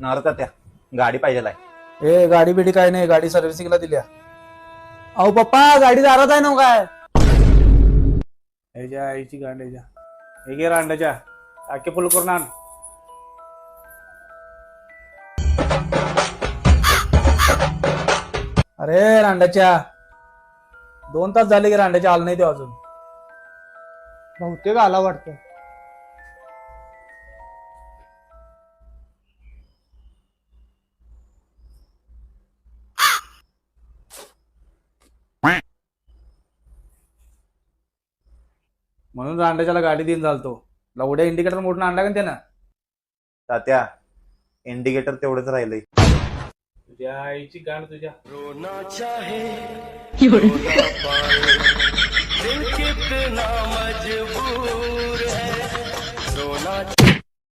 नारता त्या गाडी पाहिजे आहे. ए गाडी बिडी काय नाही, गाडी सर्व्हिसिंगला दिल्या. अहो पप्पा गाडी दारात आहे ना काय? ह्याच्या आईची गांड्याच्या हे घे रांडाच्या टाके फुल करून आण. अरे रांडाच्या 2 तास झाले की रांडाच्या आलं नाही ते अजून. बहुतेक आला वाटतं. म्हणून रांडाच्याला गाडी देऊन चालतो. लवड्या इंडिकेटर मोठून आणला का त्यानं? तात्या इंडिकेटर तेवढंच राहिलंय. तुझ्या आईची गाण तुझ्या. रोना चाहे रोना पाए दिल कितना मजबूर है रोना